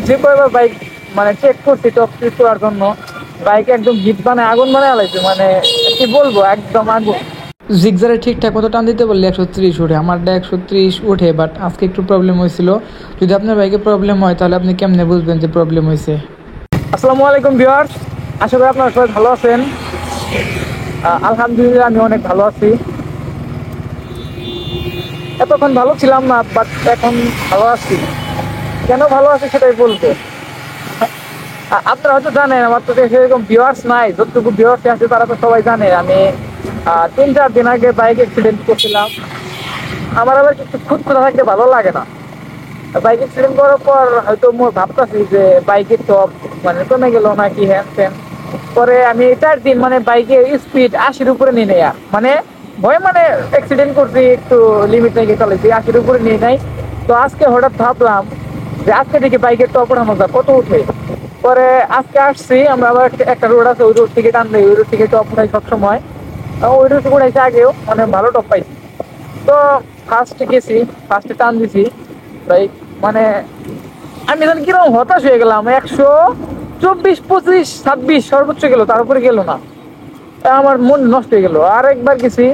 যে কয়বার বাইক মানে চেক করছি টপ স্পিড করার জন্য, বাইক একদম হিট বানায় আগুন বানায় আলাইছে, মানে কি বলবো, একদম আগুন। জিগজারে ঠিকঠাক কত টান দিতে বললে 130 ওঠে, আমারটা 130 ওঠে, বাট আজকে একটু প্রবলেম হয়েছিল। যদি আপনার বাইকে প্রবলেম হয় তাহলে আপনি কেমনে বুঝবেন যে প্রবলেম হয়েছে? আসসালামু আলাইকুম ভিউয়ার্স, আশা করি আপনারা সবাই ভালো আছেন। আলহামদুলিল্লাহ আমি অনেক ভালো আছি। এতক্ষণ ভালো ছিলাম না, বাট এখন ভালো আছি। কেন ভালো আছি সেটাই বলবো। আপনারা হয়তো জানেন আমার তো সেরকম ভিউয়ার্স নাই, যতটুকু ভিউয়ার্স আছে তারা তো সবাই জানে আমি 3-4 দিন আগে বাইক অ্যাক্সিডেন্ট করছিলাম। আমার আবার কিছু খুদ খোলা থাকতে ভালো লাগে না। বাইক অ্যাক্সিডেন্ট করার পর হয়তো ভাবতেছি যে বাইকের টপ মানে কমে গেল নাকি হ্যান ত্যান। পরে আমি 4 দিন মানে বাইকের স্পিড 80-র উপরে নিয়ে নেই, মানে ভয়, মানে অ্যাক্সিডেন্ট করছি একটু লিমিট নাকি চালাইছি, 80-র উপরে নিয়ে নাই। তো আজকে হঠাৎ ভাবলাম যে আজকে দেখি বাইকের টপ ওঠানো যায় কত উঠে। পরে আজকে আসছি আমরা, আবার একটা রোড আছে ওই রোড থেকে টান দেয়, ওই রোড থেকে টপ উঠাই সবসময়। ওই রোড উঠাইছে আগেও, মানে ভালো টপ পাইছি। তো ফার্স্টে গেছি, ফার্স্টে টান দিছি বাইক, মানে আমি জানি কিরকম হতাশ হয়ে গেলাম। 124, 25, 26 সর্বোচ্চ গেল, তার উপরে গেল না। আমার মন নষ্ট হয়ে গেল। আর একবার গেছি,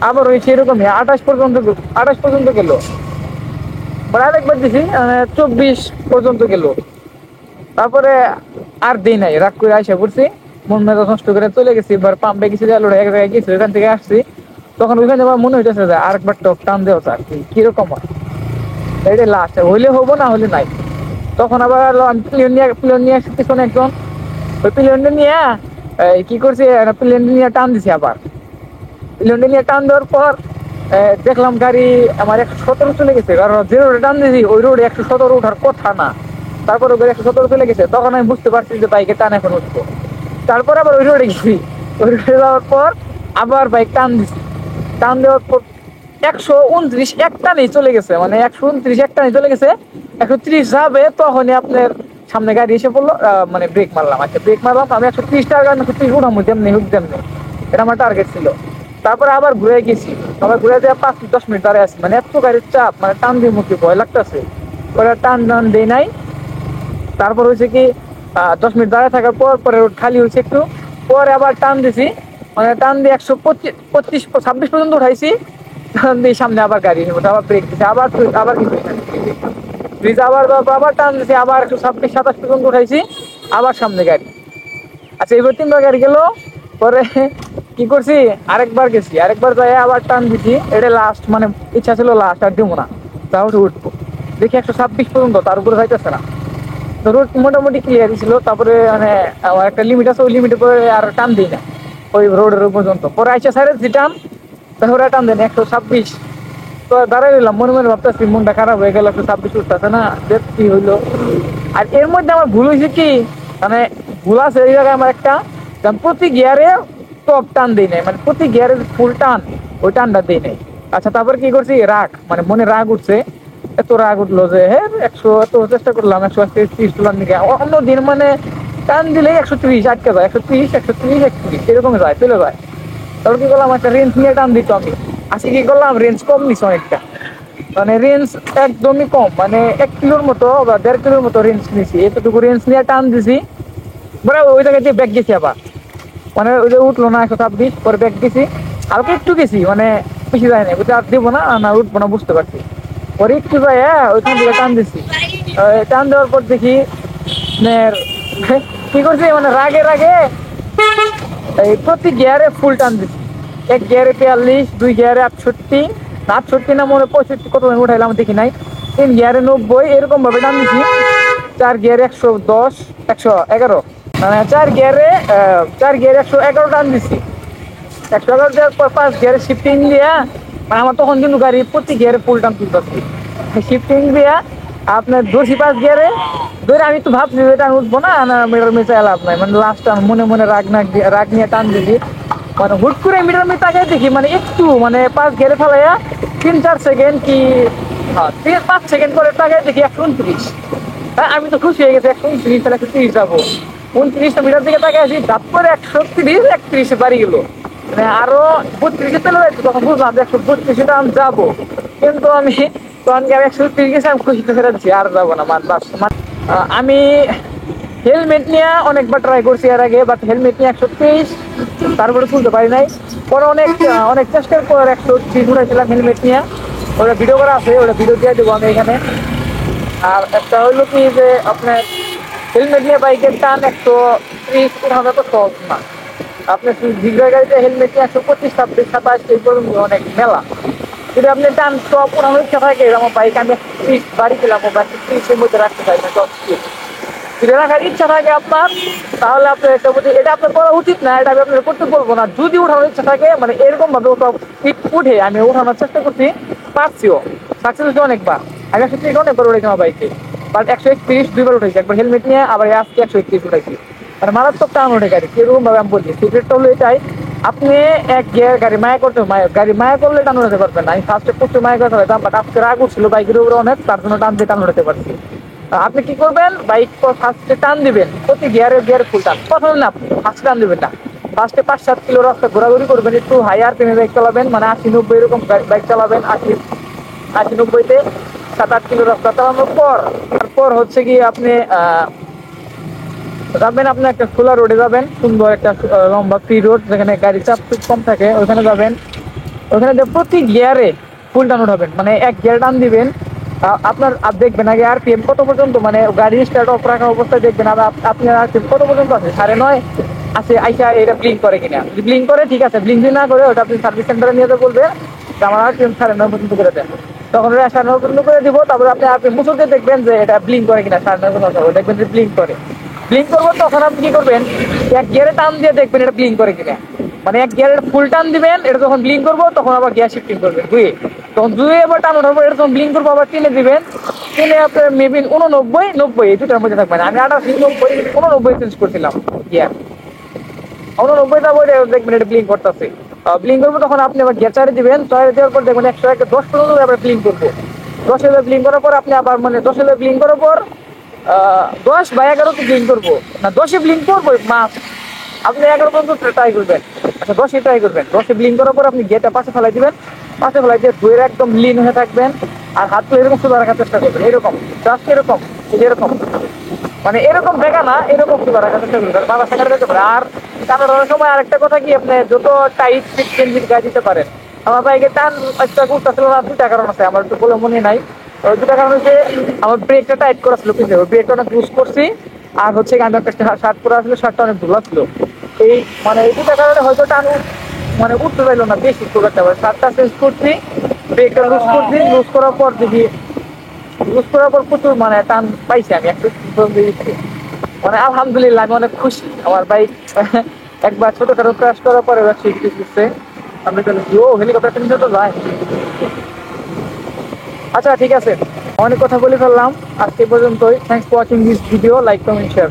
আবার ওই সেরকমই 28 পর্যন্ত গেল। আর একবার দিছি 24 পর্যন্ত গেল। তারপরে আর দিই নাই, রাগ করে আইসা পড়ছি, মন মেজাজ নষ্ট করে চলে গেছি। এবার পাম্পে গেছি, এক জায়গায় গেছি, ওখান থেকে আসছি। তখন ওইখানে আমার মনে হইতেছে যে আরেকবার টপ টান দেওয়া আর কি কিরকম হয়, এটাই লাস্ট, হইলে হবো না হলে নাই। তখন আবার আমি প্লেন নিয়ে আসছি পিছনে একজন, ওই প্লেনটা নিয়ে কি করছি, প্লেন নিয়ে টান দিছি। আবার প্লেনটা নিয়ে টান দেওয়ার পর দেখলাম গাড়ি আমার 117 চলে গেছে, কারণ যে রোডে টান দিছি ওই রোডে 117 ওঠার কথা না। তারপরে ওই 117 চলে গেছে, তখন আমি বুঝতে পারছি যে বাইকে টান এখন উঠবো। তারপর আবার ওই রোডে গেছি, ওই রোডে যাওয়ার পর আবার বাইক টান দিছি। টান দেওয়ার পর 129 একটা নেই চলে গেছে, মানে 129 একটা নেই চলে গেছে। 130 যাবে তখনই আপনার সামনে গাড়ি এসে পড়লো, মানে ব্রেক মারলাম। আচ্ছা ব্রেক মারলাম, আমি 130 টাকা 130 উঠামো যেমনি হোক যেমনি, এটা আমার টার্গেট ছিল। তারপরে আবার ঘুরে গেছি, আবার ঘুরে দেওয়া 5-10 মিনিট দাঁড়ায় আছি, মানে এত গাড়ির চাপ, মানে টান দিয়ে মুখে ভয় লাগতেছে। ওরা টান টান দেয় নাই। তারপর হয়েছে কি 10 মিনিট দাঁড়ায় থাকার পর পরে রোড খালি হয়েছে একটু, পরে আবার টান দিছি, মানে টান দিয়ে 125, 26 পর্যন্ত উঠাইছি। টান দিয়ে সামনে আবার গাড়ি আবার ব্রেক দিছে, আবার আবার কিছু ব্রিজ আবার আবার টান দিছি, আবার 126, 27 পর্যন্ত উঠাইছি, আবার সামনে গাড়ি। আচ্ছা এবার 3বার গাড়ি গেল। পরে কি করছি, আরেকবার গেছি, আরেকবার যাই আবার টান দিছি, এটা লাস্ট, মানে ইচ্ছা ছিল লাস্ট আর দিব না, তাহলে উঠবো। দেখি 126 পর্যন্ত, তার উপরে যাইতেছে না। তো রোড মোটামুটি ক্লিয়ার ছিল। তারপরে মানে আমার একটা লিমিট আছে, ওই লিমিটের পরে আর টান দিই না ওই রোডের পর্যন্ত। পরে আইসা সাইডে দিতাম, তারপরে টান দেন 126। তো দাঁড়াই রইলাম, মনে মনে ভাবতেছি মনটা খারাপ হয়ে গেল, 126 উঠতেছে না, দেখ কি হইলো। আর এর মধ্যে আমার ভুল হয়েছে কি, মানে ভুল আছে এই জায়গায় আমার একটা, প্রতি গিয়ারে টপ টান দিই নাই, মানে প্রতি গিয়ারের ফুল টান, ওই টানটা দিই নাই। আচ্ছা তারপর কি করছি, রাগ, মানে মনে রাগ উঠছে। এত রাগ উঠলো যে হ্যাঁ 100, এত চেষ্টা করলাম 130 তোলার দিকে, অন্য দিন মানে টান দিলে 130 আটকে যায়, 130, 130, 130 এরকম যায়, চলে যায়। তারপর কি করলাম, একটা রেঞ্জ নিয়ে টান দিত আমি। আজকে কি করলাম, রেঞ্জ কম নিস অনেকটা, মানে রেঞ্জ একদমই কম, মানে 1 কিলোর মতো বা 1.5 কিলোর মতো রেঞ্জ নিছি। এতটুকু রেঞ্জ নিয়ে টান দিছি, পরে ওই জায়গায় দিয়ে ব্যাগ গেছি আবার, মানে ওই যে উঠলো না 126, পরে ব্যাগ গেছি, হালকা একটু গেছি, মানে বেশি যায় না, বুঝতে আর দিব না, না উঠবো না বুঝতে পারছি। পরে একটু যায় ওইখান থেকে টান দিছি। টান দেওয়ার পর দেখি আপনার কি করছি, মানে রাগে রাগে এই প্রতি গিয়ারে ফুল টান দিছি। 1 গিয়ারে 42, 2 গিয়ারে 68, 68 না মনে 65 কত উঠাইলাম দেখি নাই। 3 গিয়ারে 90 এরকম ভাবে টান দিছি। 4 গিয়ারে 110, 111, মানে 4 গিয়ারে 111 টান দিছি। 111 দেওয়ার পর 5 গিয়ারে শিফটিং দিয়া, মানে আমার তখন কিন্তু গাড়ি প্রতি গিয়ারে ফুল টান তুলতেছি। শিফটিং দিয়া আপনার ধরছি 5 গিয়ারে, ধরে আমি তো ভাবছি যে এটা আমি উঠবো না, মিটার মিটার লাভ নাই, মানে লাস্ট মনে মনে রাগ নিয়ে টান দিছি। মানে হুট করে মিটার মিটার তাকাই দেখি, মানে একটু মানে 5 গিয়ারে ফেলাইয়া 3-4 সেকেন্ড কি, হ্যাঁ 5 সেকেন্ড পরে তাকাই দেখি 129। হ্যাঁ আমি তো খুশি হয়ে গেছি, 129 তাহলে 130 যাবো। 29টা মিটার দিকে তাকাই আছি, তারপরে 130, 31 বাড়ি গেল, মানে আরো 32-এ চলে যাচ্ছে। তখন বুঝলাম যে 132 আমি যাবো, কিন্তু আমি তখন আমি 130 গেছি, আমি খুশিতে ফেরাচ্ছি, আর যাবো না, আমি হেলমেট নিয়ে অনেকবার ট্রাই করছি এর আগে, বাট হেলমেট নিয়ে 123 তারপরে তুলতে পারি নাই। পরে অনেক অনেক চেষ্টার পর 130 উঠাইছিলাম হেলমেট নিয়ে। ওটা ভিডিও করা আছে, ওটা ভিডিও দিয়ে দেবো আমি এখানে। আর একটা হইলো কি যে আপনার হেলমেট নিয়ে বাইকের টান 130 উঠানো তো সহজ না। আপনি জিগরা গাড়িতে হেলমেট নিয়ে 125, 26, 27 এই পর্যন্ত অনেক মেলা। যদি আপনি টান সব উঠানোর ইচ্ছা থাকে, আমার বাইক আমি 30 বাড়ি ছিলাম, বা 30-এর মধ্যে রাখতে চাই না, 10 স্পিড যদি রাখার ইচ্ছা থাকে আপনার, তাহলে আপনার এটা আপনার করা উচিত না, এটা আমি আপনার করতে বলবো না। যদি উঠানোর ইচ্ছা থাকে, মানে এরকম ভাবে উঠে আমি উঠানোর চেষ্টা করছি, পারছিও, সাকসেস হচ্ছে অনেকবার। আমি 130 অনেকবার উঠেছি আমার বাইকে, বাট 131 দুইবার উঠেছি, একবার হেলমেট নিয়ে, আবার আজকে 131 উঠেছি। মানে মারাত্মক টান ওঠে গাড়ি, কিরকম ভাবে আমি বলছি। সিক্রেটটা হলো এটাই, আপনি এক গিয়ার গাড়ি মায়া করতে গাড়ি মায়া করলে টান উঠাতে পারবেন না। আমি ফার্স্টে প্রচুর মায়া করতে পারতাম, বাট আজকে রাগ উঠছিল বাইকের উপরে অনেক, তার জন্য টান দিয়ে টান উঠাতে পারছি। আপনি কি করবেন, বাইক ফার্স্টে টান দিবেন, প্রতি গিয়ারে ফুল টান, প্রথমে না ফার্স্টে টান দিবেন না, ফার্স্টে 5-7 কিলো রাস্তা ঘোরাঘুরি করবেন, একটু হাই আরপিএমে বাইক চালাবেন, মানে 80-90 এরকম বাইক চালাবেন। 80-90-তে 7-8 কিলো রাস্তা চালানোর পর, তারপর হচ্ছে কি আপনি যাবেন, আপনি একটা খোলা রোডে যাবেন, সুন্দর একটা লম্বা ফ্রি রোড, যেখানে গাড়ি চাপ খুব কম থাকে, ওইখানে যাবেন। ওখানে প্রতি গিয়ারে ফুল টান উঠাবেন, মানে এক গিয়ার টান দিবেন। আপনার দেখবেন আগে আরপিএম কত পর্যন্ত, মানে গাড়ি স্টার্ট অফ রাখা অবস্থায় দেখবেন আপনার আরপিএম কত পর্যন্ত আছে, 9.5 আছে। আইসা এটা ব্লিঙ্ক করে কিনা, যদি ব্লিঙ্ক করে ঠিক আছে, ব্লিঙ্ক যদি না করে ওটা আপনি সার্ভিস সেন্টারে নিয়ে যেতে বলবে যে আমার আরপিএম 9.5 পর্যন্ত করে দেন। তখন ওটা 9.5 পর্যন্ত করে দিব। তারপরে আপনি আরপিএম মুছতে দেখবেন যে এটা ব্লিঙ্ক করে কিনা, 9.5 পর্যন্ত দেখবেন যে ব্লিঙ্ক করে। ব্লিঙ্ক করবো, তখন আপনি কি করবেন, এক গিয়ারে টান দিয়ে দেখবেন এটা ব্লিঙ্ক করে কিনা। মানে এক গিয়ারের ফুল টান দিবেন, এটা যখন ব্লিঙ্ক করবো তখন আবার গিয়ার শিফটিং করবেন দুই, তখন দুই আবার টান উঠাবো, এটা যখন ব্লিঙ্ক করবো আবার টেনে দিবেন। টেনে আপনার মেবি 89-90 এই দুটার মধ্যে থাকবেন। আমি 88-90-89 চেঞ্জ করছিলাম গিয়ার, 89 যাবো, দেখবেন এটা ব্লিঙ্ক করতেছে। ব্লিঙ্ক করবো, তখন আপনি আবার গিয়ার 4 দিবেন, 4 দেওয়ার পর দেখবেন 110 পর্যন্ত আবার ব্লিঙ্ক করবো। 10 ব্লিঙ্ক করার পর আপনি আবার, মানে 10 ব্লিঙ্ক করার পর 10 বা 11 ব্লিঙ্ক করবো না, 10-এ ব্লিঙ্ক করবো মাস। আপনি 11 পর্যন্ত ট্রাই করবেন, আচ্ছা 10-এ ট্রাই করবেন। 10-এ ব্লিঙ্ক করার পর আপনি গিয়ারটা পাশে ফেলাই দিবেন, পাশে ফেলাই দিয়ে ধুয়ে একদম লিন হয়ে থাকবেন। আর হাতগুলো এরকম সোজা রাখার চেষ্টা করবেন, এরকম জাস্ট এরকম, এরকম, মানে এরকম দেখা না, এরকম সোজা রাখার চেষ্টা করবেন, বাবা সাকার দিতে পারে। আর টানানোর সময় আরেকটা কথা কি, আপনি যত টাইট ফিট চেঞ্জিং গায়ে দিতে পারেন। আমার বাইকে টান একটা করতেছিল না, 2টা কারণ আছে, আমার একটু বলে মনে নাই। ওই 2টা কারণ হচ্ছে, আমার ব্রেকটা টাইট করা ছিল, কিন্তু ব্রেকটা অনেক লুজ করছি। আর হচ্ছে আমি একটা শার্ট পরে আসলে শার্টটা অনেক ধুলা ছিল। এই মানে এই 2টা কারণে হয়তো টান মানে উঠতে পারলো না বেশি, খুব একটা। শার্টটা চেঞ্জ করছি, ব্রেকটা লুজ করছি, লুজ করার পর দেখি, লুজ করার পর প্রচুর মানে টান পাইছি আমি, একটু দিচ্ছি। মানে আলহামদুলিল্লাহ আমি অনেক খুশি। আমার বাইক একবার ছোটখাটো ক্রাশ করার পরে শিখতে শিখছে। আমি তাহলে হেলিকপ্টারটা নিতে তো যায়। আচ্ছা ঠিক আছে, অনেক কথা বলে ফেললাম আজকে পর্যন্তই। Thanks for watching this video, like comment share.